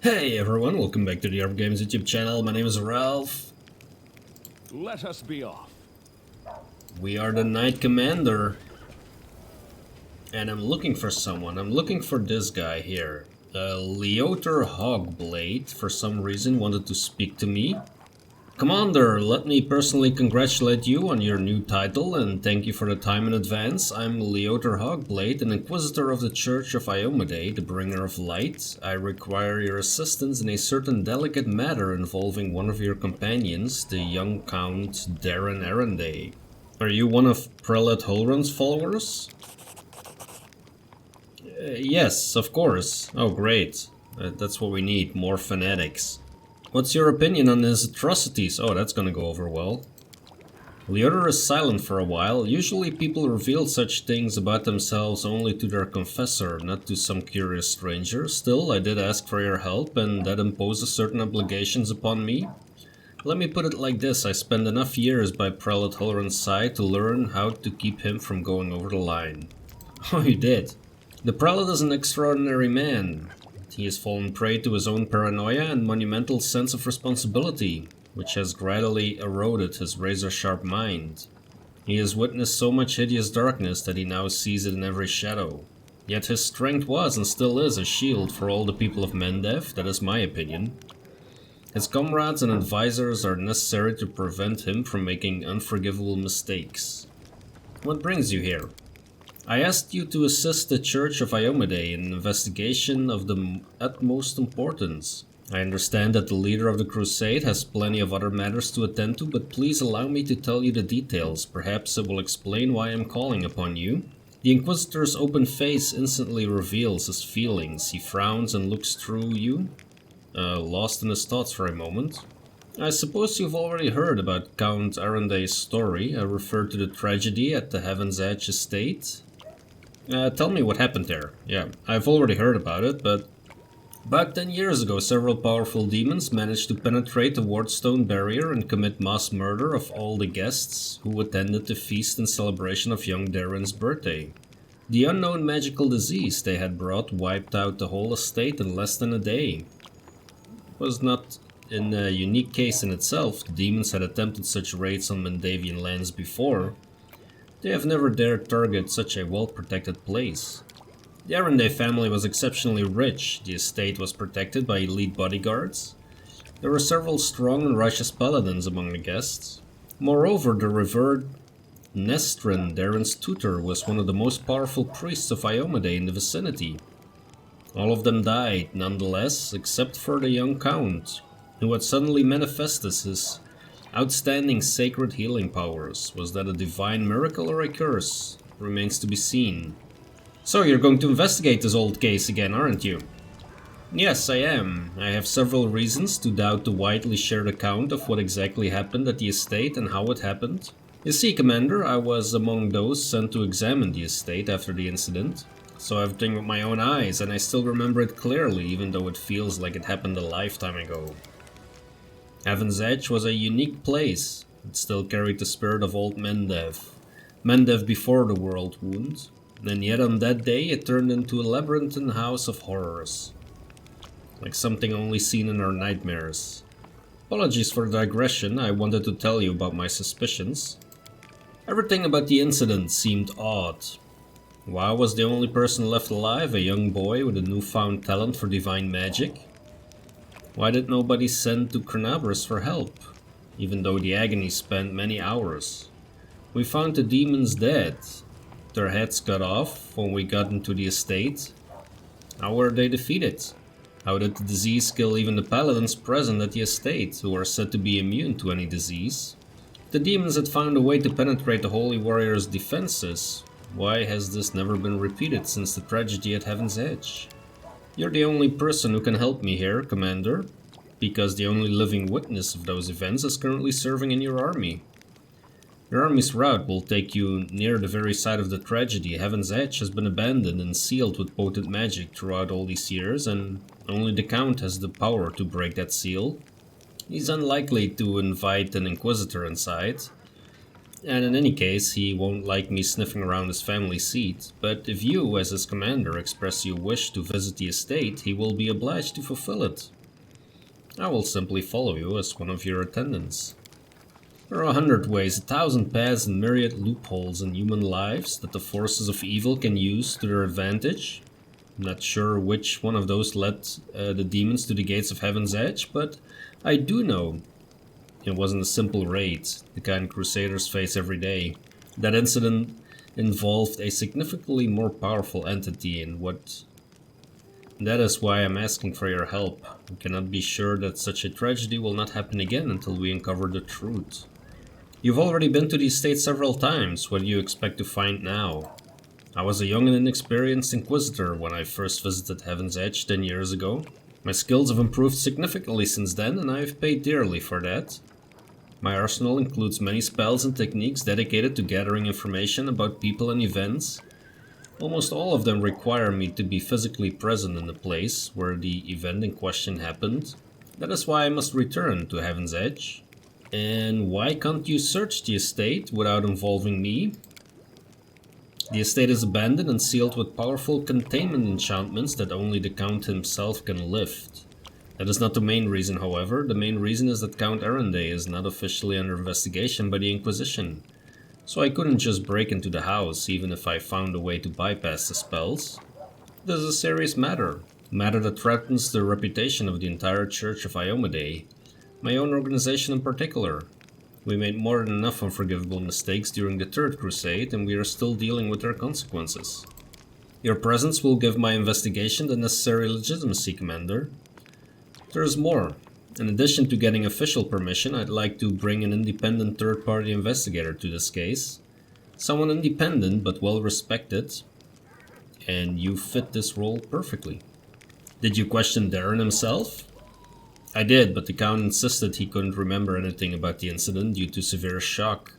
Hey everyone, welcome back to the RPGames YouTube channel. My name is Ralph. Let us be off. We are the Knight Commander. And I'm looking for someone. I'm looking for this guy here. Liotr Hawkblade, for some reason, wanted to speak to me. Commander, let me personally congratulate you on your new title and thank you for the time in advance. I'm Liotr Hawkblade, an Inquisitor of the Church of Iomedae, the Bringer of Light. I require your assistance in a certain delicate matter involving one of your companions, the young Count Daeran Arendae. Are you one of Prelate Holrun's followers? Yes, of course. Oh, great. That's what we need, more fanatics. What's your opinion on his atrocities? Oh, that's gonna go over well. Liotr is silent for a while. Usually people reveal such things about themselves only to their confessor, not to some curious stranger. Still, I did ask for your help, and that imposes certain obligations upon me. Let me put it like this, I spent enough years by Prelate Holrun's side to learn how to keep him from going over the line. Oh, you did? The Prelate is an extraordinary man. He has fallen prey to his own paranoia and monumental sense of responsibility, which has gradually eroded his razor-sharp mind. He has witnessed so much hideous darkness that he now sees it in every shadow. Yet his strength was and still is a shield for all the people of Mendev, that is my opinion. His comrades and advisors are necessary to prevent him from making unforgivable mistakes. What brings you here? I asked you to assist the Church of Iomedae in an investigation of the utmost importance. I understand that the leader of the crusade has plenty of other matters to attend to, but please allow me to tell you the details. Perhaps it will explain why I am calling upon you. The Inquisitor's open face instantly reveals his feelings. He frowns and looks through you, lost in his thoughts for a moment. I suppose you've already heard about Count Arendae's story. I refer to the tragedy at the Heaven's Edge estate. Tell me what happened there. Yeah, I've already heard about it, but about 10 years ago several powerful demons managed to penetrate the Wardstone barrier and commit mass murder of all the guests who attended the feast in celebration of young Daeran's birthday. The unknown magical disease they had brought wiped out the whole estate in less than a day. It was not a unique case in itself. The demons had attempted such raids on Mendavian lands before. They have never dared target such a well-protected place. The Arendae family was exceptionally rich. The estate was protected by elite bodyguards. There were several strong and righteous paladins among the guests. Moreover, the revered Nestrin, Daeran's tutor, was one of the most powerful priests of Iomedae in the vicinity. All of them died, nonetheless, except for the young Count, who had suddenly manifested his outstanding sacred healing powers. Was that a divine miracle or a curse? Remains to be seen. So you're going to investigate this old case again, aren't you? Yes, I am. I have several reasons to doubt the widely shared account of what exactly happened at the estate and how it happened. You see, Commander, I was among those sent to examine the estate after the incident. Saw everything with my own eyes, and I still remember it clearly, even though it feels like it happened a lifetime ago. Heaven's Edge was a unique place. It still carried the spirit of old Mendev. Mendev before the World Wound. And yet on that day it turned into a labyrinthine house of horrors. Like something only seen in our nightmares. Apologies for the digression, I wanted to tell you about my suspicions. Everything about the incident seemed odd. Why I was the only person left alive, a young boy with a newfound talent for divine magic? Why did nobody send to Chronabris for help, even though the agony spent many hours? We found the demons dead, their heads cut off when we got into the estate. How were they defeated? How did the disease kill even the paladins present at the estate, who are said to be immune to any disease? The demons had found a way to penetrate the Holy Warrior's defenses. Why has this never been repeated since the tragedy at Heaven's Edge? You're the only person who can help me here, Commander, because the only living witness of those events is currently serving in your army. Your army's route will take you near the very site of the tragedy. Heaven's Edge has been abandoned and sealed with potent magic throughout all these years, and only the Count has the power to break that seal. He's unlikely to invite an Inquisitor inside. And in any case, he won't like me sniffing around his family seat, but if you, as his commander, express your wish to visit the estate, he will be obliged to fulfill it. I will simply follow you as one of your attendants. There are 100 ways, 1,000 paths, and myriad loopholes in human lives that the forces of evil can use to their advantage. I'm not sure which one of those led the demons to the gates of Heaven's Edge, but I do know it wasn't a simple raid, the kind Crusaders face every day. That incident involved a significantly more powerful entity in what... That is why I'm asking for your help. We cannot be sure that such a tragedy will not happen again until we uncover the truth. You've already been to the estate several times, what do you expect to find now? I was a young and inexperienced Inquisitor when I first visited Heaven's Edge 10 years ago. My skills have improved significantly since then, and I have paid dearly for that. My arsenal includes many spells and techniques dedicated to gathering information about people and events. Almost all of them require me to be physically present in the place where the event in question happened. That is why I must return to Heaven's Edge. And why can't you search the estate without involving me? The estate is abandoned and sealed with powerful containment enchantments that only the Count himself can lift. That is not the main reason, however. The main reason is that Count Arendae is not officially under investigation by the Inquisition. So I couldn't just break into the house, even if I found a way to bypass the spells. This is a serious matter. A matter that threatens the reputation of the entire Church of Iomedae. My own organization in particular. We made more than enough unforgivable mistakes during the Third Crusade, and we are still dealing with their consequences. Your presence will give my investigation the necessary legitimacy, Commander. There is more. In addition to getting official permission, I'd like to bring an independent third-party investigator to this case. Someone independent but well-respected, and you fit this role perfectly. Did you question Daeran himself? I did, but the Count insisted he couldn't remember anything about the incident due to severe shock.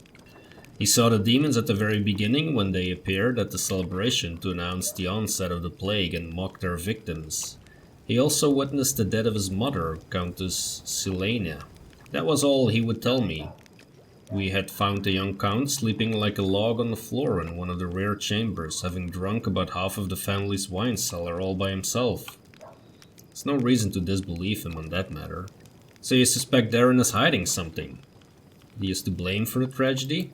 He saw the demons at the very beginning when they appeared at the celebration to announce the onset of the plague and mock their victims. He also witnessed the death of his mother, Countess Silenia. That was all he would tell me. We had found the young Count sleeping like a log on the floor in one of the rear chambers, having drunk about half of the family's wine cellar all by himself. There's no reason to disbelieve him on that matter. So you suspect Daeran is hiding something? He is to blame for the tragedy?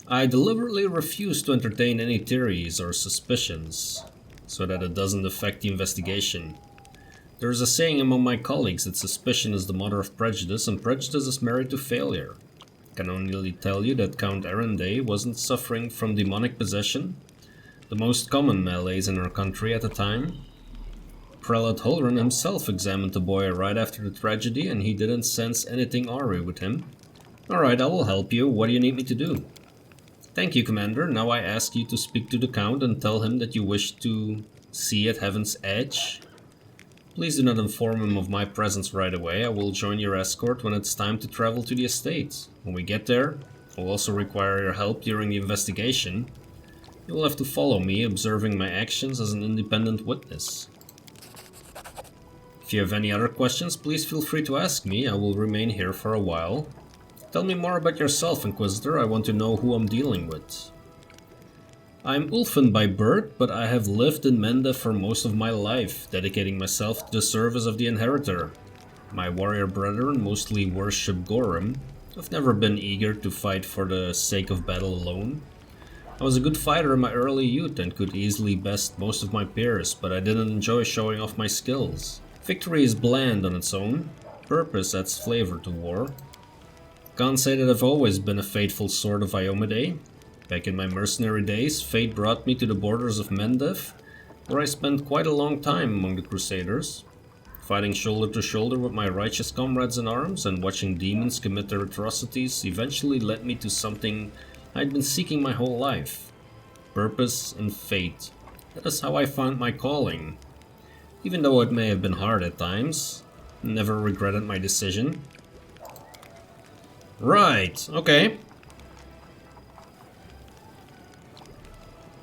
I deliberately refuse to entertain any theories or suspicions, so that it doesn't affect the investigation. There is a saying among my colleagues that suspicion is the mother of prejudice, and prejudice is married to failure. I can only tell you that Count Arendae wasn't suffering from demonic possession, the most common malaise in our country at the time. Prelate Hulran himself examined the boy right after the tragedy, and he didn't sense anything awry with him. Alright, I will help you. What do you need me to do? Thank you, Commander. Now I ask you to speak to the Count and tell him that you wish to see at Heaven's Edge. Please do not inform him of my presence right away. I will join your escort when it's time to travel to the estate. When we get there, I will also require your help during the investigation. You will have to follow me, observing my actions as an independent witness. If you have any other questions, please feel free to ask me. I will remain here for a while. Tell me more about yourself, Inquisitor. I want to know who I'm dealing with. I'm Ulfin by birth, but I have lived in Mende for most of my life, dedicating myself to the service of the Inheritor. My warrior brethren mostly worship Gorim. I've never been eager to fight for the sake of battle alone. I was a good fighter in my early youth and could easily best most of my peers, but I didn't enjoy showing off my skills. Victory is bland on its own. Purpose adds flavor to war. Can't say that I've always been a faithful sword of Iomedae. Back in my mercenary days, fate brought me to the borders of Mendev, where I spent quite a long time among the Crusaders. Fighting shoulder to shoulder with my righteous comrades in arms and watching demons commit their atrocities eventually led me to something I'd been seeking my whole life. Purpose and fate. That is how I found my calling. Even though it may have been hard at times, I never regretted my decision. Right, okay.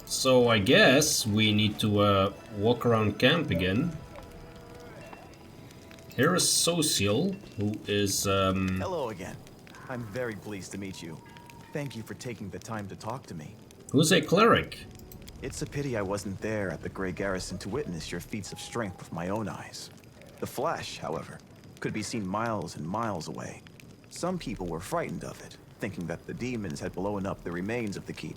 So I guess we need to walk around camp again. Here is Sosiel, who is Hello again. I'm very pleased to meet you. Thank you for taking the time to talk to me. Who's a cleric? It's a pity I wasn't there at the Grey Garrison to witness your feats of strength with my own eyes. The flash, however, could be seen miles and miles away. Some people were frightened of it, thinking that the demons had blown up the remains of the keep.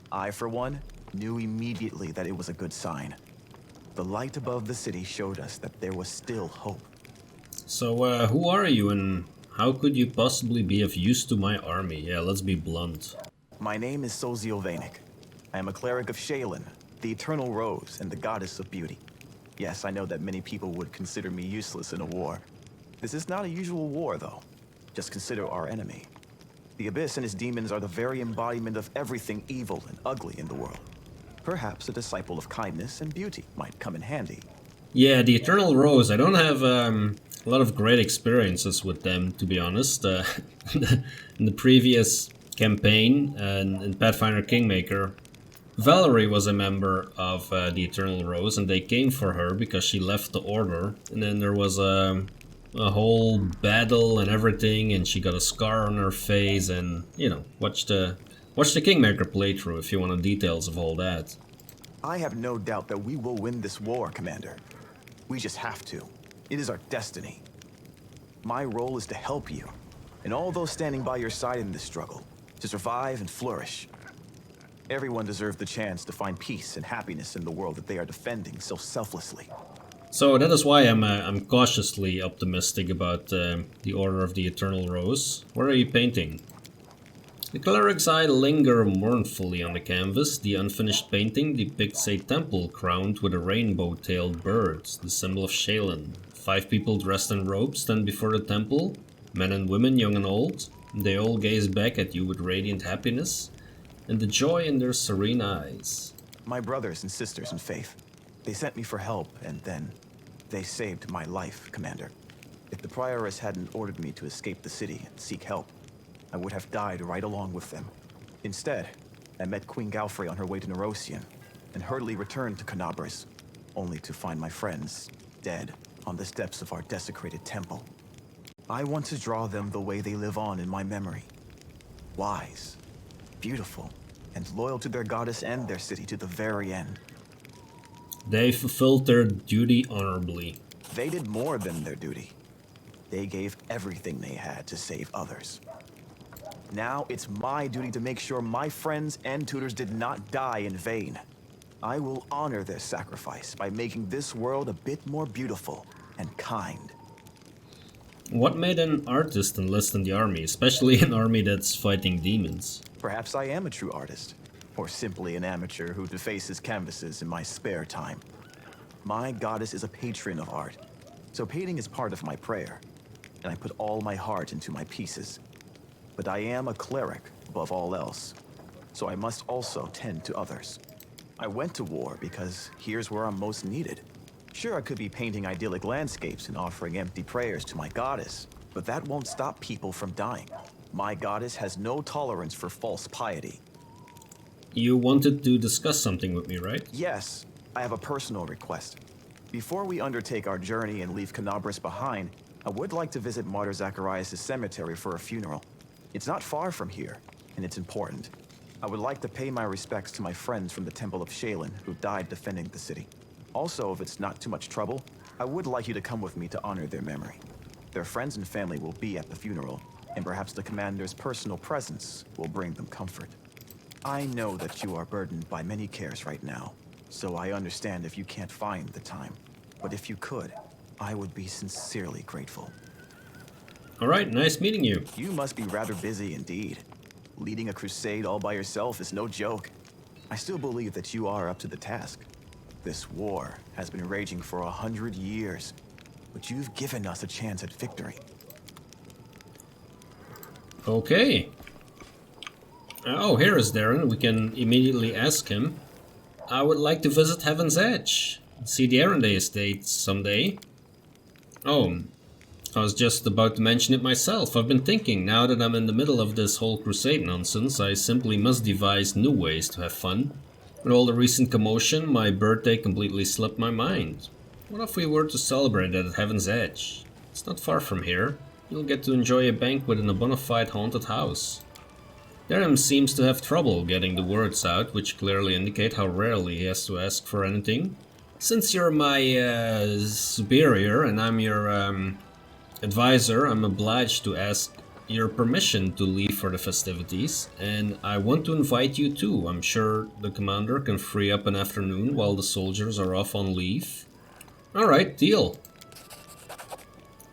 I, for one, knew immediately that it was a good sign. The light above the city showed us that there was still hope. So, who are you and how could you possibly be of use to my army? Yeah, let's be blunt. My name is Sosiel. I am a cleric of Shaelin, the Eternal Rose and the Goddess of Beauty. Yes, I know that many people would consider me useless in a war. This is not a usual war, though. Just consider our enemy. The Abyss and his demons are the very embodiment of everything evil and ugly in the world. Perhaps a disciple of kindness and beauty might come in handy. Yeah, the Eternal Rose, I don't have a lot of great experiences with them, to be honest. In the previous campaign, in Pathfinder Kingmaker, Valerie was a member of the Eternal Rose, and they came for her because she left the Order. And then there was a whole battle and everything, and she got a scar on her face, and, you know, watch the Kingmaker playthrough if you want the details of all that. I have no doubt that we will win this war, Commander. We just have to. It is our destiny. My role is to help you, and all those standing by your side in this struggle, to survive and flourish. Everyone deserves the chance to find peace and happiness in the world that they are defending so selflessly. So that is why I'm cautiously optimistic about the Order of the Eternal Rose. What are you painting? The cleric's eye linger mournfully on the canvas. The unfinished painting depicts a temple crowned with a rainbow-tailed bird, the symbol of Shaelin. 5 people dressed in robes stand before the temple, men and women, young and old. They all gaze back at you with radiant happiness and the joy in their serene eyes. My brothers and sisters in faith. They sent me for help, and then they saved my life, Commander. If the Prioress hadn't ordered me to escape the city and seek help, I would have died right along with them. Instead, I met Queen Galfrey on her way to Nerosian, and hurriedly returned to Canabras, only to find my friends dead on the steps of our desecrated temple. I want to draw them the way they live on in my memory. Wise, beautiful, and loyal to their goddess and their city to the very end. They fulfilled their duty honorably. They did more than their duty. They gave everything they had to save others. Now it's my duty to make sure my friends and tutors did not die in vain. I will honor their sacrifice by making this world a bit more beautiful and kind. What made an artist enlist in the army, especially an army that's fighting demons? Perhaps I am a true artist, or simply an amateur who defaces canvases in my spare time. My goddess is a patron of art, so painting is part of my prayer, and I put all my heart into my pieces. But I am a cleric above all else, so I must also tend to others. I went to war because here's where I'm most needed. Sure, I could be painting idyllic landscapes and offering empty prayers to my goddess, but that won't stop people from dying. My goddess has no tolerance for false piety. You wanted to discuss something with me, right? Yes, I have a personal request. Before we undertake our journey and leave Canabras behind, I would like to visit Martyr Zacharias' cemetery for a funeral. It's not far from here, and it's important. I would like to pay my respects to my friends from the Temple of Shaelin who died defending the city. Also, if it's not too much trouble, I would like you to come with me to honor their memory. Their friends and family will be at the funeral, and perhaps the commander's personal presence will bring them comfort. I know that you are burdened by many cares right now, so I understand if you can't find the time. But if you could, I would be sincerely grateful. Alright, nice meeting you. You must be rather busy indeed. Leading a crusade all by yourself is no joke. I still believe that you are up to the task. This war has been raging for 100 years, but you've given us a chance at victory. Okay. Oh, here is Daeran. We can immediately ask him. I would like to visit Heaven's Edge. See the Arendae estate someday. Oh, I was just about to mention it myself. I've been thinking, now that I'm in the middle of this whole crusade nonsense, I simply must devise new ways to have fun. With all the recent commotion, my birthday completely slipped my mind. What if we were to celebrate it at Heaven's Edge? It's not far from here. You'll get to enjoy a banquet in a bona fide haunted house. Daeran seems to have trouble getting the words out, which clearly indicate how rarely he has to ask for anything. Since you're my superior and I'm your advisor, I'm obliged to ask your permission to leave for the festivities, and I want to invite you too. I'm sure the commander can free up an afternoon while the soldiers are off on leave. Alright, deal.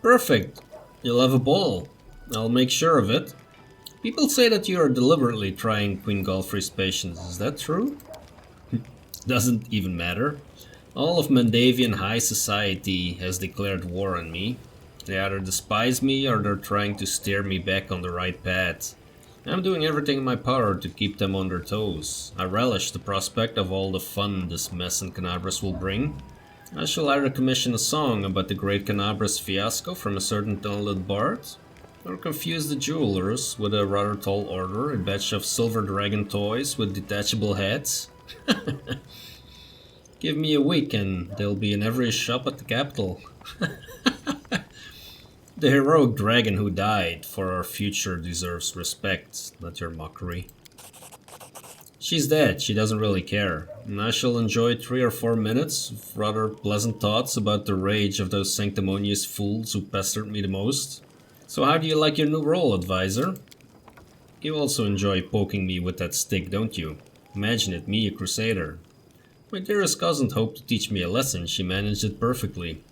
Perfect. You'll have a ball. I'll make sure of it. People say that you are deliberately trying Queen Galfrey's patience. Is that true? Doesn't even matter. All of Mandavian high society has declared war on me. They either despise me or they're trying to steer me back on the right path. I'm doing everything in my power to keep them on their toes. I relish the prospect of all the fun this mess in Canabras will bring. I shall either commission a song about the great Canabras fiasco from a certain talented bard, or confuse the jewelers with a rather tall order, a batch of silver dragon toys with detachable heads. Give me a week and they'll be in every shop at the capital. The heroic dragon who died for our future deserves respect, not your mockery. She's dead, she doesn't really care, and I shall enjoy 3 or 4 minutes of rather pleasant thoughts about the rage of those sanctimonious fools who pestered me the most. So how do you like your new role, advisor? You also enjoy poking me with that stick, don't you? Imagine it, me, a crusader. My dearest cousin hoped to teach me a lesson, she managed it perfectly.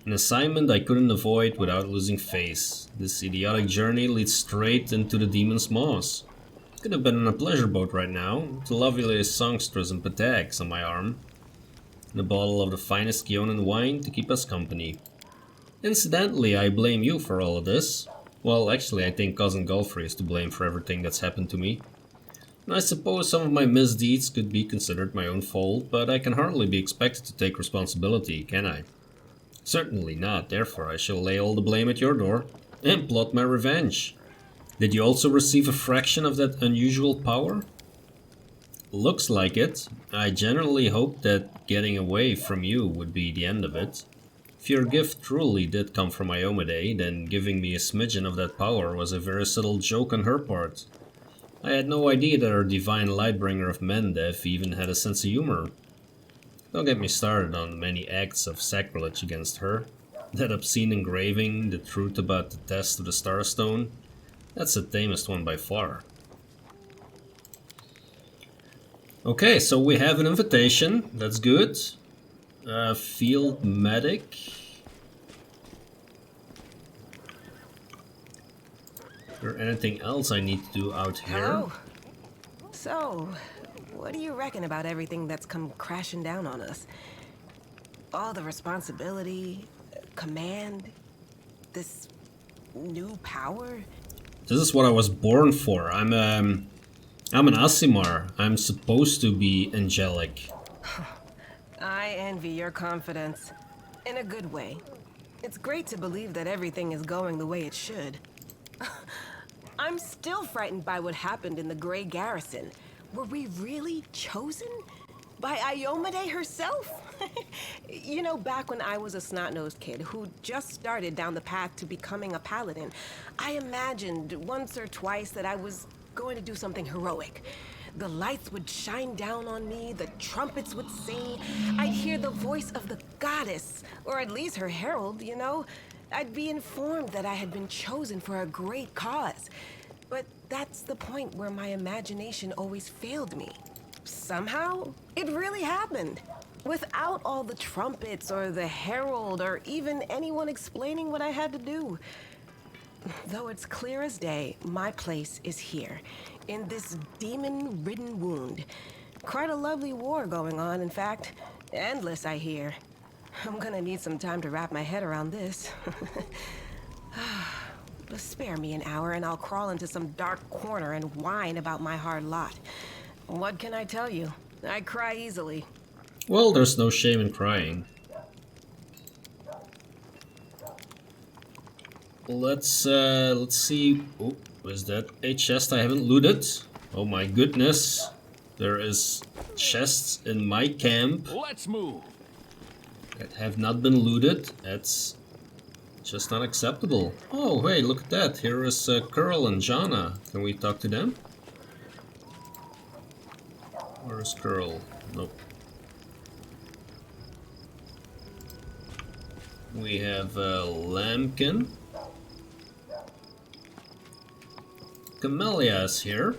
An assignment I couldn't avoid without losing face. This idiotic journey leads straight into the demon's maws. Could have been on a pleasure boat right now, with the loveliest songstress and patags on my arm, and a bottle of the finest Keonan wine to keep us company. Incidentally, I blame you for all of this. Well, actually, I think Cousin Galfrey is to blame for everything that's happened to me. And I suppose some of my misdeeds could be considered my own fault, but I can hardly be expected to take responsibility, can I? Certainly not, therefore I shall lay all the blame at your door, and plot my revenge. Did you also receive a fraction of that unusual power? Looks like it. I generally hoped that getting away from you would be the end of it. If your gift truly did come from Iomedae, then giving me a smidgen of that power was a very subtle joke on her part. I had no idea that our divine lightbringer of Mendev even had a sense of humor. Don't get me started on many acts of sacrilege against her. That obscene engraving, the truth about the test of the Starstone, that's the tamest one by far. Okay, so we have an invitation, that's good. Field medic. Is there anything else I need to do out here? Hello. So, what do you reckon about everything that's come crashing down on us? All the responsibility, command, this new power? This is what I was born for. I'm an Aasimar. I'm supposed to be angelic. I envy your confidence. In a good way. It's great to believe that everything is going the way it should. I'm still frightened by what happened in the Grey Garrison. Were we really chosen? By Iomedae herself? You know, back when I was a snot-nosed kid who just started down the path to becoming a paladin, I imagined once or twice that I was going to do something heroic. The lights would shine down on me, the trumpets would sing, I'd hear the voice of the goddess, or at least her herald, you know? I'd be informed that I had been chosen for a great cause. But that's the point where my imagination always failed me. Somehow, it really happened. Without all the trumpets or the herald or even anyone explaining what I had to do. Though it's clear as day, my place is here, in this demon-ridden wound. Quite a lovely war going on, in fact. Endless, I hear. I'm gonna need some time to wrap my head around this. But spare me an hour and I'll crawl into some dark corner and whine about my hard lot. What can I tell you? I cry easily. Well, there's no shame in crying. Let's see. Oh, is that a chest I haven't looted? Oh my goodness. There is chests in my camp Let's move. that have not been looted. That's just not acceptable. Oh, hey, look at that. Here is Curl and Jana. Can we talk to them? Where's girl? Nope. We have Lambkin. Camellia is here.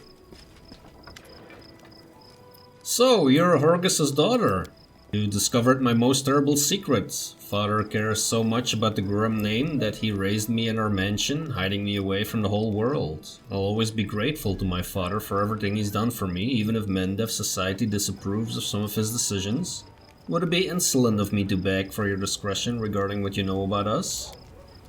So, you're Horgus's daughter. You discovered my most terrible secrets. Father cares so much about the grim name that he raised me in our mansion, hiding me away from the whole world. I'll always be grateful to my father for everything he's done for me, even if Mendev society disapproves of some of his decisions. Would it be insolent of me to beg for your discretion regarding what you know about us?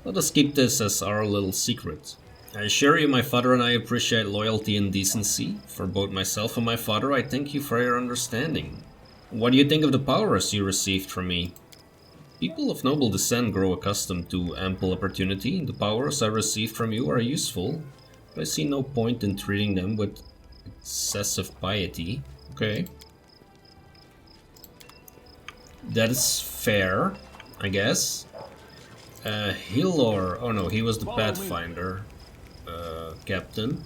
Let us keep this as our little secret. I assure you my father and I appreciate loyalty and decency. For both myself and my father, I thank you for your understanding. What do you think of the powers you received from me? People of noble descent grow accustomed to ample opportunity. The powers I received from you are useful, but I see no point in treating them with excessive piety. Okay. That is fair, I guess. Hilor, oh no, he was the Pathfinder captain.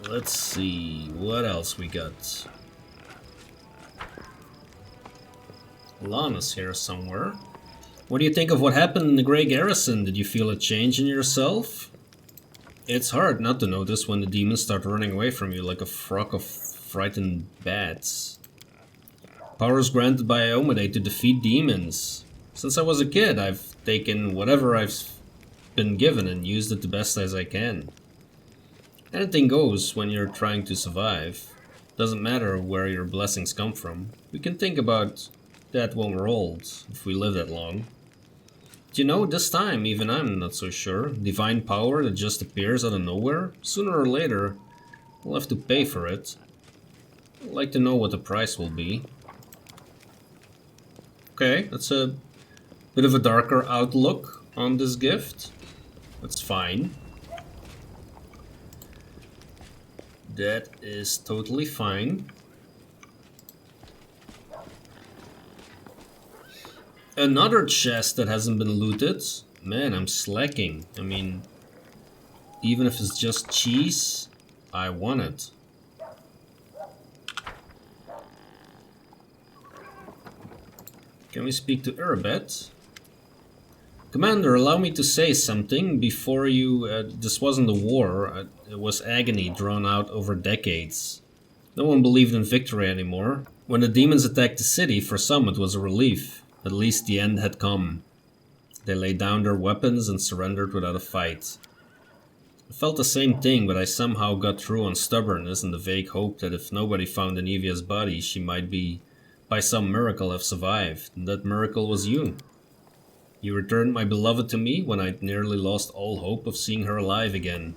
Let's see, what else we got? Lana's here somewhere. What do you think of what happened in the Grey Garrison? Did you feel a change in yourself? It's hard not to notice when the demons start running away from you like a flock of frightened bats. Powers granted by Iomedae to defeat demons. Since I was a kid, I've taken whatever I've been given and used it the best as I can. Anything goes when you're trying to survive. Doesn't matter where your blessings come from. We can think about that when we're old, if we live that long. But you know, this time, even I'm not so sure. Divine power that just appears out of nowhere? Sooner or later, we'll have to pay for it. I'd like to know what the price will be. Okay, that's a bit of a darker outlook on this gift. That's fine. That is totally fine. Another chest that hasn't been looted. Man, I'm slacking. I mean, even if it's just cheese, I want it. Can we speak to Erebet? Commander, allow me to say something before you... this wasn't a war, it was agony drawn out over decades. No one believed in victory anymore. When the demons attacked the city, for some it was a relief. At least the end had come. They laid down their weapons and surrendered without a fight. I felt the same thing, but I somehow got through on stubbornness and the vague hope that if nobody found Anivia's body, she might be, by some miracle, have survived. And that miracle was you. You returned my beloved to me when I'd nearly lost all hope of seeing her alive again.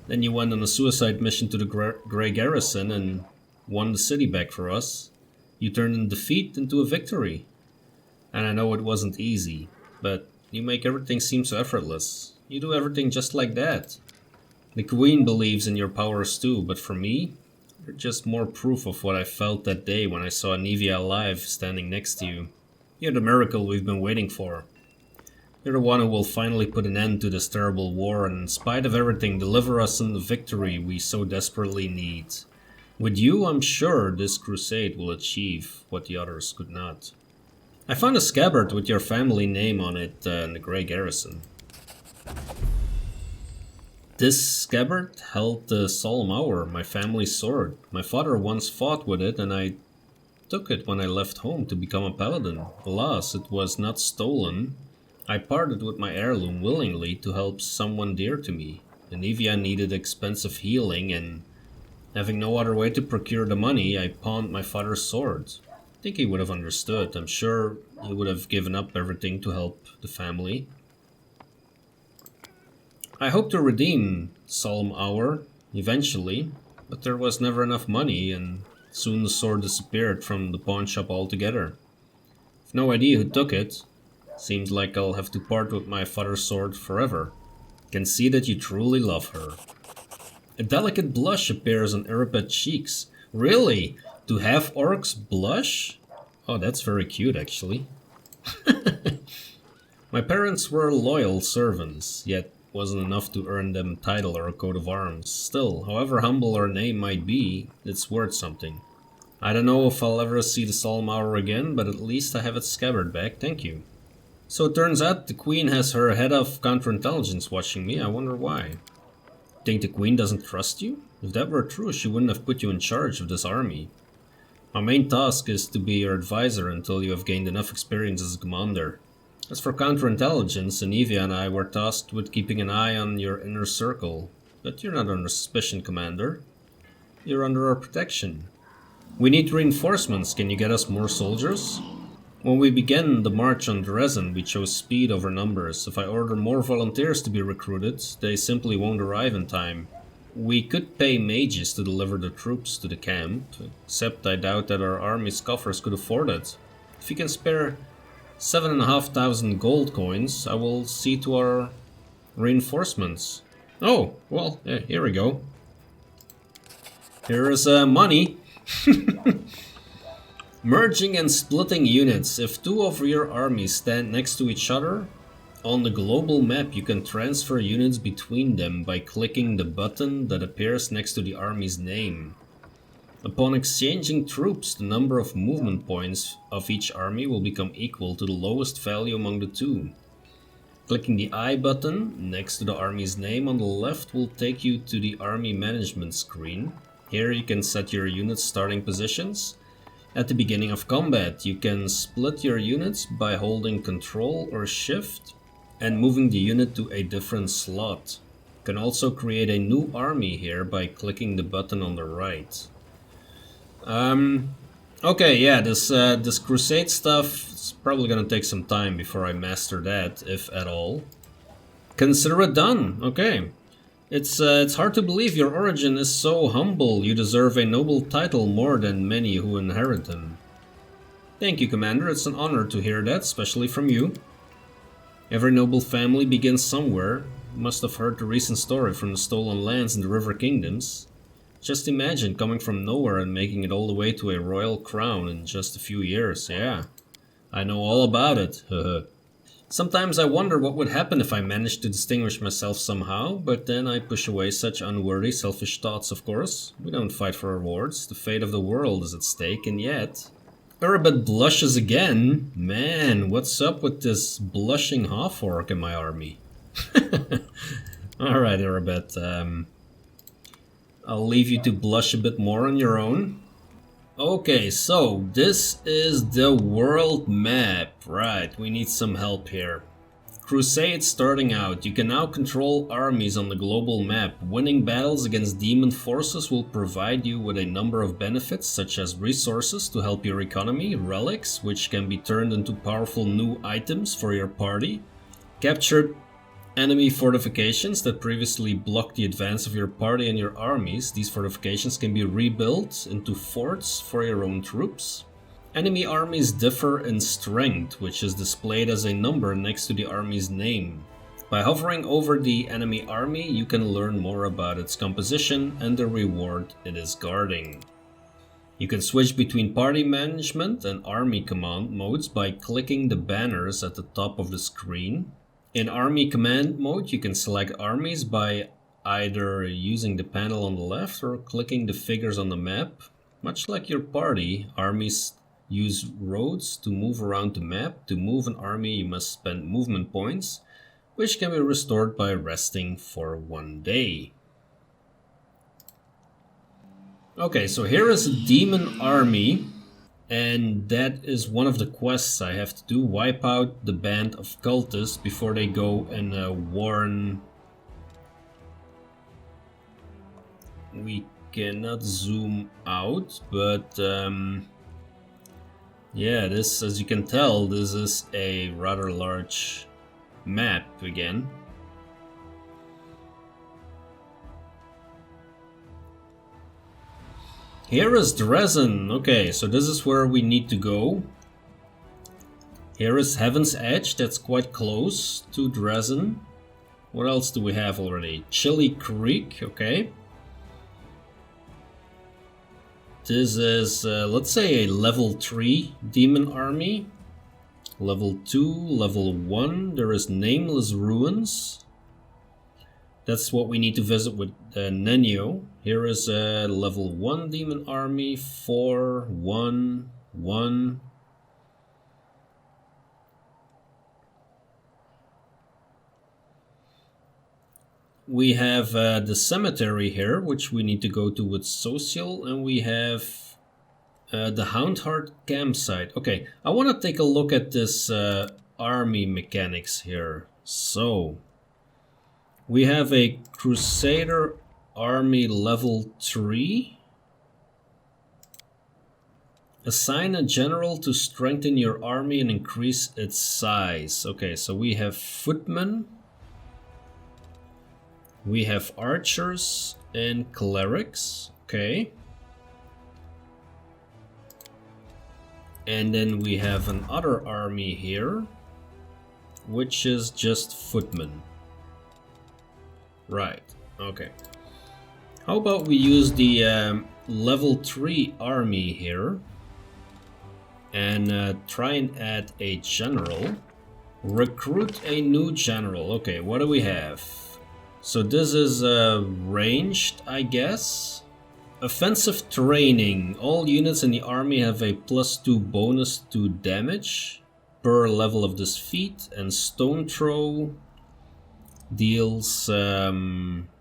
Then you went on a suicide mission to the Grey Garrison and won the city back for us. You turned a defeat into a victory. And I know it wasn't easy, but you make everything seem so effortless. You do everything just like that. The Queen believes in your powers too, but for me, you're just more proof of what I felt that day when I saw Anivia alive standing next to you. You're the miracle we've been waiting for. You're the one who will finally put an end to this terrible war and in spite of everything deliver us in the victory we so desperately need. With you, I'm sure this crusade will achieve what the others could not. I found a scabbard with your family name on it in the Grey Garrison. This scabbard held the Solemn Hour, my family's sword. My father once fought with it and I took it when I left home to become a paladin. Alas, it was not stolen. I parted with my heirloom willingly to help someone dear to me. Anivia needed expensive healing and, having no other way to procure the money, I pawned my father's sword. I think he would have understood. I'm sure he would have given up everything to help the family. I hope to redeem Solemn Hour eventually, but there was never enough money and soon the sword disappeared from the pawn shop altogether. I've no idea who took it. Seems like I'll have to part with my father's sword forever. Can see that you truly love her. A delicate blush appears on Erebet's cheeks. Really? Do half-orcs blush? Oh, that's very cute, actually. My parents were loyal servants, yet wasn't enough to earn them title or a coat of arms. Still, however humble our name might be, it's worth something. I don't know if I'll ever see the Solemn Hour again, but at least I have its scabbard back, thank you. So it turns out the Queen has her head of counterintelligence watching me, I wonder why. Think the Queen doesn't trust you? If that were true, she wouldn't have put you in charge of this army. My main task is to be your advisor until you have gained enough experience as a commander. As for counterintelligence, Anivia and I were tasked with keeping an eye on your inner circle. But you're not under suspicion, Commander. You're under our protection. We need reinforcements. Can you get us more soldiers? When we began the march on Dresden, we chose speed over numbers. If I order more volunteers to be recruited, they simply won't arrive in time. We could pay mages to deliver the troops to the camp, except I doubt that our army's coffers could afford it. If you can spare 7,500 gold coins, I will see to our reinforcements. Oh, well, yeah, here we go. Here is money. Merging and splitting units. If two of your armies stand next to each other, on the global map you can transfer units between them by clicking the button that appears next to the army's name. Upon exchanging troops, the number of movement points of each army will become equal to the lowest value among the two. Clicking the I button next to the army's name on the left will take you to the army management screen. Here you can set your unit's starting positions. At the beginning of combat, you can split your units by holding Ctrl or Shift and moving the unit to a different slot. You can also create a new army here by clicking the button on the right. Okay, yeah, this crusade stuff is probably gonna take some time before I master that, if at all. Consider it done, okay. It's hard to believe your origin is so humble. You deserve a noble title more than many who inherit them. Thank you, Commander, it's an honor to hear that, especially from you. Every noble family begins somewhere. You must have heard the recent story from the stolen lands in the River Kingdoms. Just imagine coming from nowhere and making it all the way to a royal crown in just a few years, yeah. I know all about it, Sometimes I wonder what would happen if I managed to distinguish myself somehow, but then I push away such unworthy, selfish thoughts, of course. We don't fight for rewards, the fate of the world is at stake, and yet... Erebet blushes again. Man, what's up with this blushing half-orc in my army? Alright, Erebet, I'll leave you to blush a bit more on your own. Okay, so this is the world map. Right, we need some help here. Crusade starting out. You can now control armies on the global map. Winning battles against demon forces will provide you with a number of benefits, such as resources to help your economy, relics, which can be turned into powerful new items for your party, captured enemy fortifications that previously blocked the advance of your party and your armies. These fortifications can be rebuilt into forts for your own troops. Enemy armies differ in strength, which is displayed as a number next to the army's name. By hovering over the enemy army, you can learn more about its composition and the reward it is guarding. You can switch between party management and army command modes by clicking the banners at the top of the screen. In Army Command mode, you can select armies by either using the panel on the left or clicking the figures on the map. Much like your party, armies use roads to move around the map. To move an army, you must spend movement points, which can be restored by resting for 1 day. Okay, so here is a demon army. And that is one of the quests I have to do. Wipe out the band of cultists before they go and warn... We cannot zoom out, but yeah, this, as you can tell, this is a rather large map again. Here is Dresden. Okay, so this is where we need to go. Here is Heaven's Edge, that's quite close to Dresden. What else do we have already? Chili Creek, okay. This is, let's say, a level 3 demon army. Level 2, level 1, there is Nameless Ruins. That's what we need to visit with Nenio. Here is a level 1 demon army, 4, 1, 1. We have the cemetery here, which we need to go to with Sosiel, and we have the Houndheart campsite. Okay, I want to take a look at this army mechanics here. So, we have a Crusader army level 3. Assign a general to strengthen your army and increase its size. Okay, so we have footmen. We have archers and clerics, okay. And then we have another army here, which is just footmen. Right, okay. How about we use the level 3 army here and try and add a general. Recruit a new general. Okay, what do we have? So this is ranged, I guess. Offensive training. All units in the army have a +2 bonus to damage per level of this feat. And stone throw deals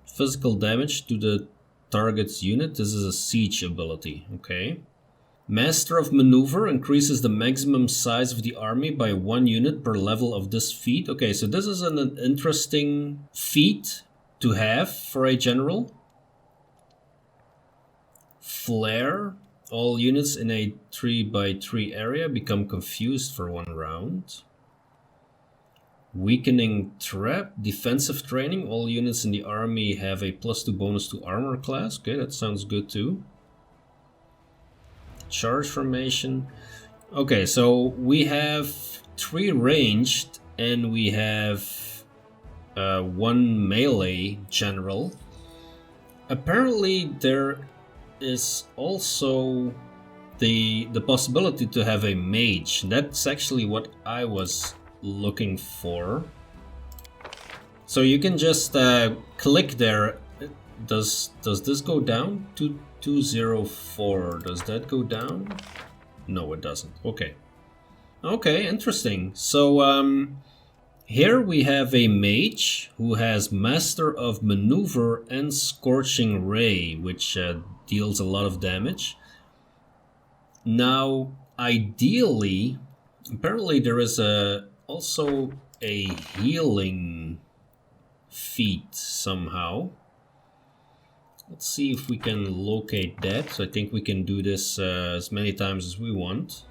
physical damage to the target's unit. This is a siege ability, okay. Master of Maneuver increases the maximum size of the army by 1 unit per level of this feat. Okay, so this is an interesting feat to have for a general. Flare. All units in a 3x3 area become confused for 1 round. Weakening Trap. Defensive training. All units in the army have a +2 bonus to armor class. Okay, that sounds good too. Charge formation. Okay, so we have 3 ranged and we have 1 melee general. Apparently there is also the possibility to have a mage. That's actually what I was looking for. So you can just click there. Does this go down to 204? Does that go down? No, it doesn't. Okay. Okay, interesting. So here we have a mage who has Master of Maneuver and Scorching Ray, which deals a lot of damage. Now, ideally, apparently there is also a healing feat somehow. Let's see if we can locate that. So I think we can do this as many times as we want.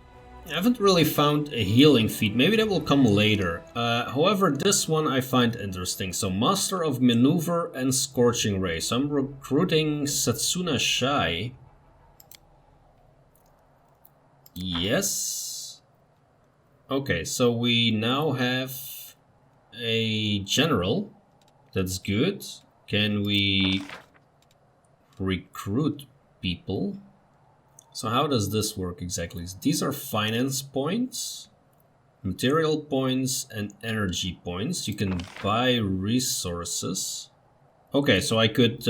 I haven't really found a healing feat. Maybe that will come later. However, this one I find interesting. So Master of Maneuver and Scorching Ray. So I'm recruiting Setsuna Shai. Yes. Okay, so we now have a general. That's good. Can we recruit people? So how does this work exactly? These are finance points, material points, and energy points. You can buy resources. Okay, so I could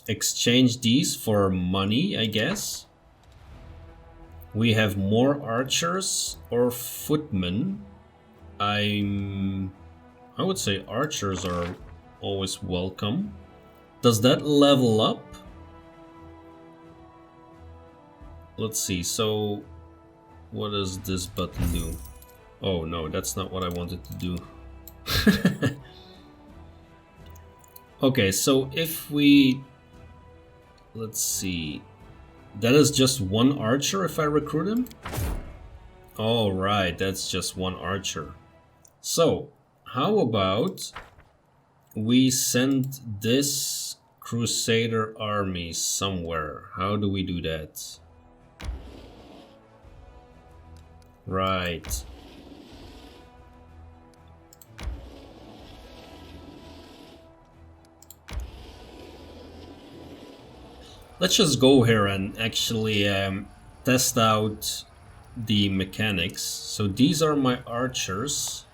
exchange these for money, I guess. We have more archers or footmen. I would say archers are always welcome. Does that level up? Let's see, so what does this button do? Oh no, that's not what I wanted to do. Okay, so if we... Let's see. That is just 1 archer if I recruit him? Oh right, that's just 1 archer. So, how about we send this Crusader army somewhere? How do we do that? Right. Let's just go here and actually test out the mechanics. So these are my archers.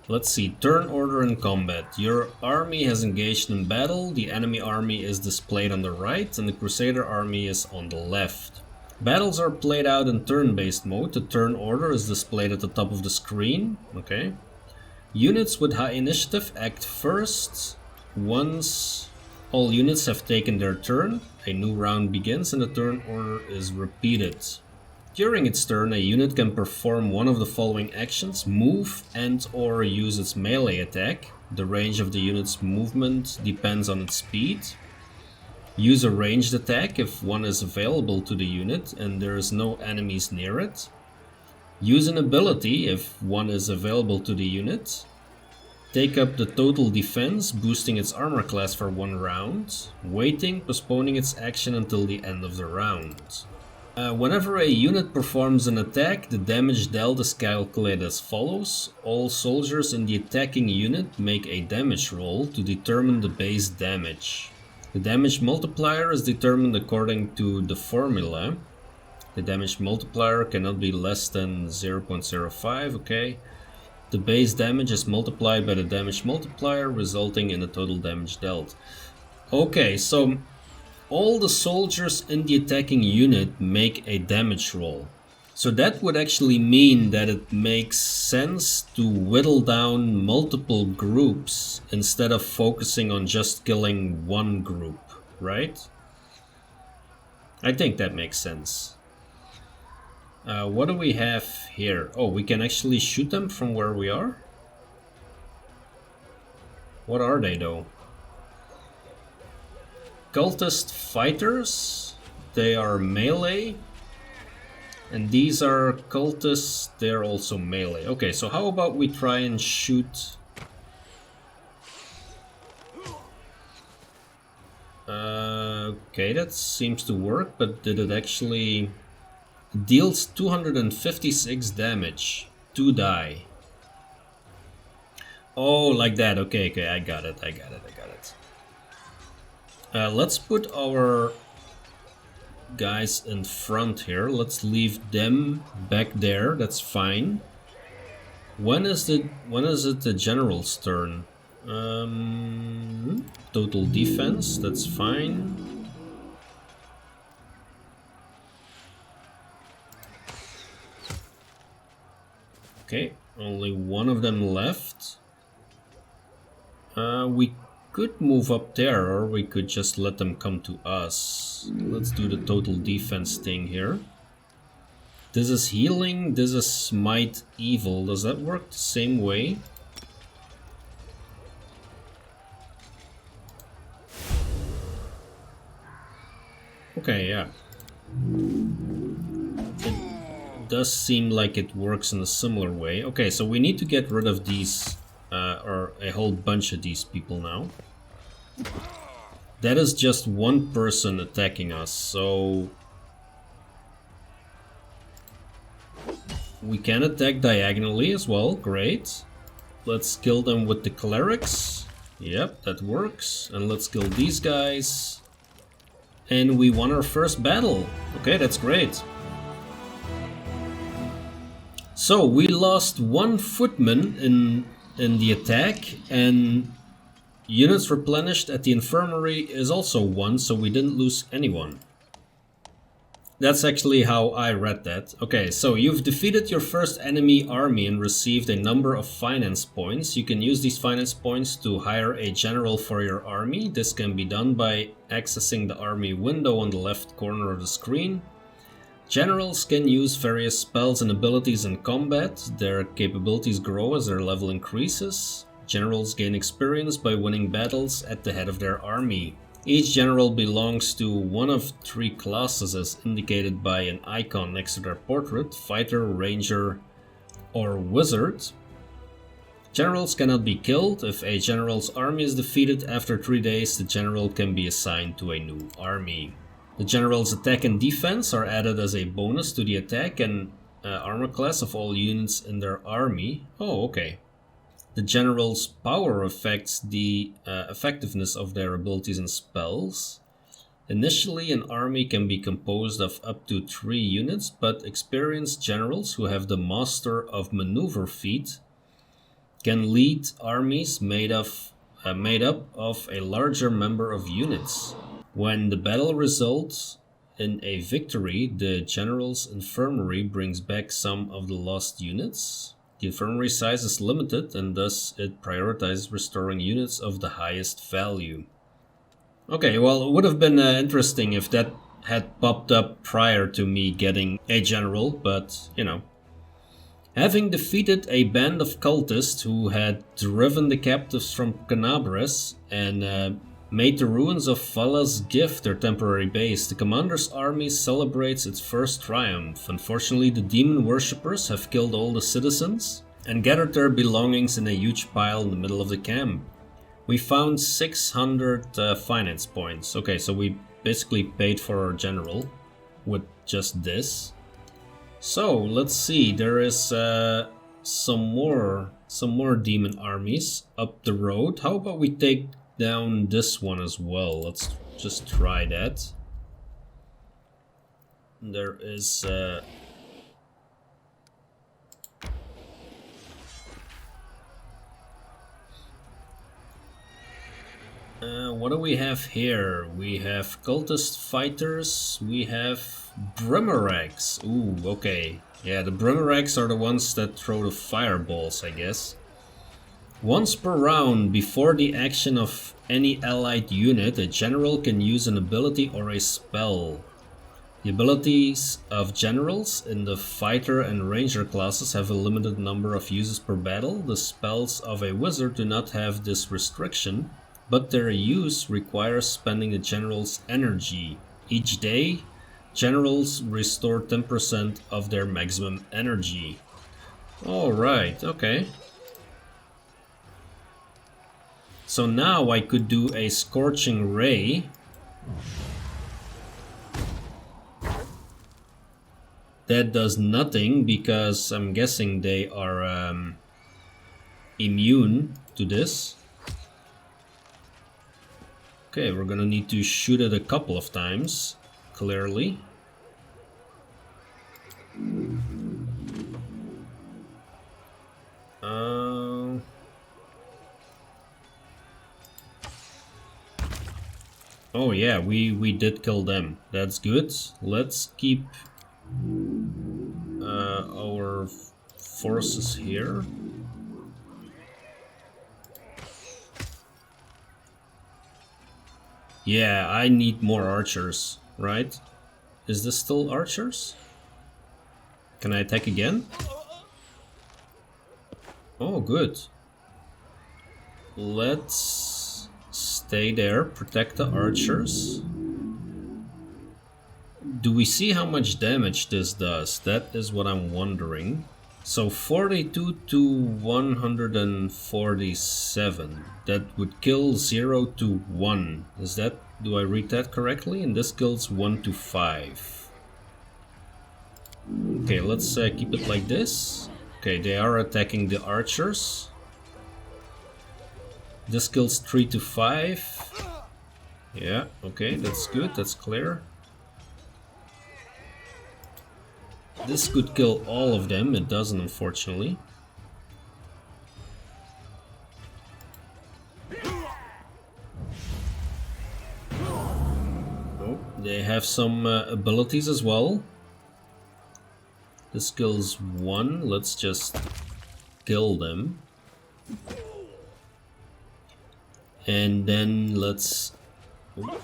Let's see, turn order in combat. Your army has engaged in battle, the enemy army is displayed on the right, and the Crusader army is on the left. Battles are played out in turn-based mode. The turn order is displayed at the top of the screen. Okay. Units with high initiative act first. Once all units have taken their turn, a new round begins and the turn order is repeated. During its turn, a unit can perform one of the following actions: move and or use its melee attack. The range of the unit's movement depends on its speed. Use a ranged attack if one is available to the unit and there is no enemies near it. Use an ability if one is available to the unit. Take up the total defense, boosting its armor class for 1 round. Waiting, postponing its action until the end of the round. Whenever a unit performs an attack, the damage dealt is calculated as follows. All soldiers in the attacking unit make a damage roll to determine the base damage. The damage multiplier is determined according to the formula. The damage multiplier cannot be less than 0.05, okay. The base damage is multiplied by the damage multiplier, resulting in the total damage dealt. Okay, so all the soldiers in the attacking unit make a damage roll. So that would actually mean that it makes sense to whittle down multiple groups instead of focusing on just killing one group, right? I think that makes sense. What do we have here? Oh, we can actually shoot them from where we are? What are they though? Cultist fighters, they are melee. And these are cultists, they're also melee. Okay, so how about we try and shoot... okay, that seems to work, but did it actually... Deals 256 damage. 2 die. Oh, like that. Okay, okay, I got it. Let's put our guys in front here. Let's leave them back there. That's fine. When is it the general's turn? Total defense. That's fine. Okay, only one of them left. We could move up there, or we could just let them come to us. Let's do the total defense thing here. This is healing, this is smite evil. Does that work the same way? Okay, yeah. It does seem like it works in a similar way. Okay, so we need to get rid of these, or a whole bunch of these people now. That is just one person attacking us, so... we can attack diagonally as well, great. Let's kill them with the clerics. Yep, that works. And let's kill these guys. And we won our first battle. Okay, that's great. So we lost one footman in the attack, and units replenished at the infirmary is also 1, so we didn't lose anyone. That's actually how I read that. Okay, so you've defeated your first enemy army and received a number of finance points. You can use these finance points to hire a general for your army. This can be done by accessing the army window on the left corner of the screen. Generals can use various spells and abilities in combat. Their capabilities grow as their level increases. Generals gain experience by winning battles at the head of their army. Each general belongs to one of 3 classes as indicated by an icon next to their portrait: fighter, ranger, or wizard. Generals cannot be killed. If a general's army is defeated after 3 days, the general can be assigned to a new army. The general's attack and defense are added as a bonus to the attack and armor class of all units in their army. Oh, okay. The general's power affects the effectiveness of their abilities and spells. Initially, an army can be composed of up to 3 units, but experienced generals who have the Master of Maneuver feat can lead armies made up of a larger number of units. When the battle results in a victory, the general's infirmary brings back some of the lost units. The infirmary size is limited, and thus it prioritizes restoring units of the highest value. Okay, well, it would have been interesting if that had popped up prior to me getting a general, but, you know. Having defeated a band of cultists who had driven the captives from Canabres and made the ruins of Vala's Gift their temporary base, the commander's army celebrates its first triumph. Unfortunately, the demon worshippers have killed all the citizens and gathered their belongings in a huge pile in the middle of the camp. We found 600 finance points. Okay, so we basically paid for our general with just this. So let's see, there is some more demon armies up the road. How about we take down this one as well? Let's just try that. There is what do we have here? We have cultist fighters, we have Brimerags. Ooh, okay. Yeah, the Brimerags are the ones that throw the fireballs, I guess. Once per round, before the action of any allied unit, a general can use an ability or a spell. The abilities of generals in the fighter and ranger classes have a limited number of uses per battle. The spells of a wizard do not have this restriction, but their use requires spending the general's energy. Each day, generals restore 10% of their maximum energy. Alright, okay. So now I could do a Scorching Ray. That does nothing because I'm guessing they are immune to this. Okay, we're gonna need to shoot it a couple of times, clearly. Oh yeah, we did kill them. That's good. Let's keep our forces here. Yeah, I need more archers, right? Is this still archers? Can I attack again? Oh, good. Let's stay there, protect the archers. Do we see how much damage this does? That is what I'm wondering. So 42 to 147. That would kill 0 to 1. Is that, do I read that correctly? And this kills 1 to 5. Okay, let's keep it like this. Okay, they are attacking the archers. This kills 3 to 5. Yeah, okay, that's good, that's clear. This could kill all of them, it doesn't unfortunately. Oh, they have some abilities as well. This kills 1, let's just kill them. And then let's... Oh,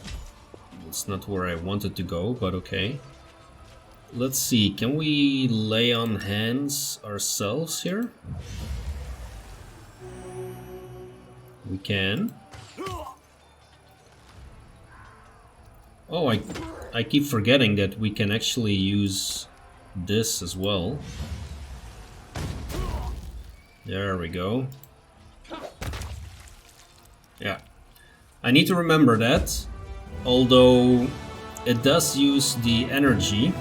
that's not where I wanted to go, but okay. Let's see, can we lay on hands ourselves here? We can. Oh, I keep forgetting that we can actually use this as well. There we go. Yeah. I need to remember that, although it does use the energy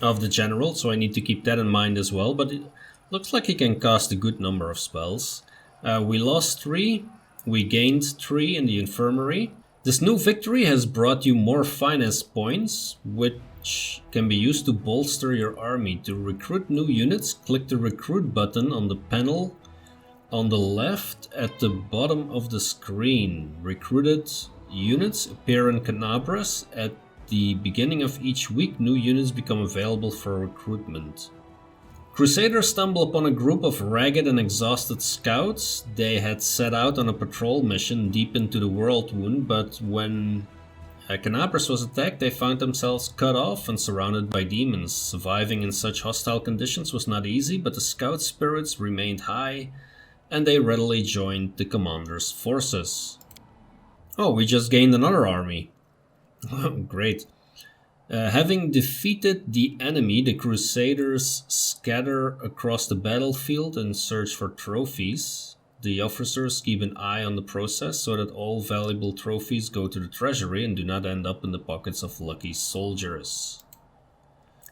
of the general, so I need to keep that in mind as well, but it looks like he can cast a good number of spells. We lost 3, we gained 3 in the infirmary. This new victory has brought you more finance points, which can be used to bolster your army. To recruit new units, click the recruit button on the panel On the left, at the bottom of the screen, recruited units appear in Canabras. At the beginning of each week, new units become available for recruitment. Crusaders stumble upon a group of ragged and exhausted scouts. They had set out on a patrol mission deep into the Whirlwind, but when Canabras was attacked, they found themselves cut off and surrounded by demons. Surviving in such hostile conditions was not easy, but the scout spirits remained high, and they readily joined the commander's forces. Oh, we just gained another army. Great. Having defeated the enemy, the Crusaders scatter across the battlefield and search for trophies. The officers keep an eye on the process so that all valuable trophies go to the treasury and do not end up in the pockets of lucky soldiers.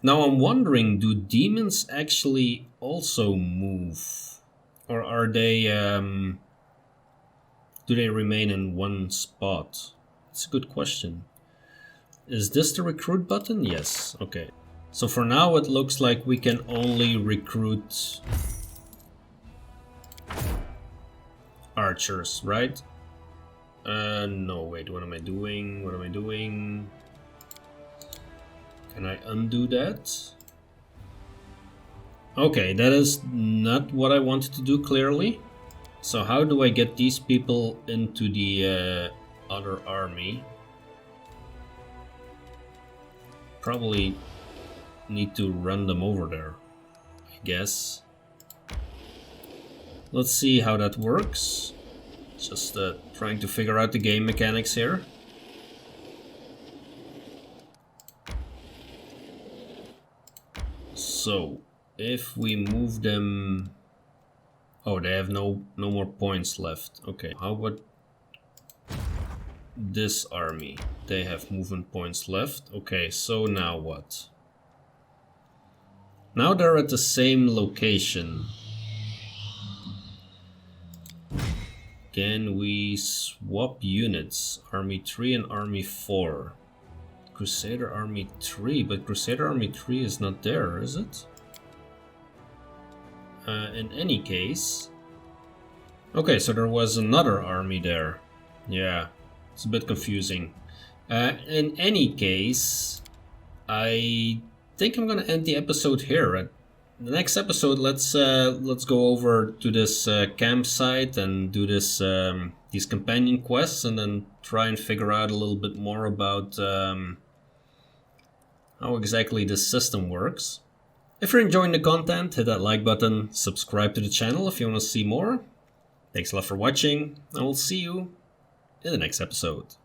Now I'm wondering, do demons actually also move? Or are they, do they remain in one spot? It's a good question. Is this the recruit button? Yes, okay. So for now it looks like we can only recruit archers, right? No, wait, what am I doing? What am I doing? Can I undo that? Okay, that is not what I wanted to do, clearly. So how do I get these people into the other army? Probably need to run them over there, I guess. Let's see how that works. Just trying to figure out the game mechanics here. So, if we move them... Oh, they have no more points left. Okay, how about this army? They have movement points left. Okay, so now what? Now they're at the same location. Can we swap units? Army 3 and Army 4. Crusader Army 3, but Crusader Army 3 is not there, is it? In any case... Okay, so there was another army there. Yeah, it's a bit confusing. In any case, I think I'm gonna end the episode here. At the next episode, let's go over to this campsite and do this these companion quests, and then try and figure out a little bit more about how exactly this system works. If you're enjoying the content, hit that like button, subscribe to the channel if you want to see more. Thanks a lot for watching, and we'll see you in the next episode.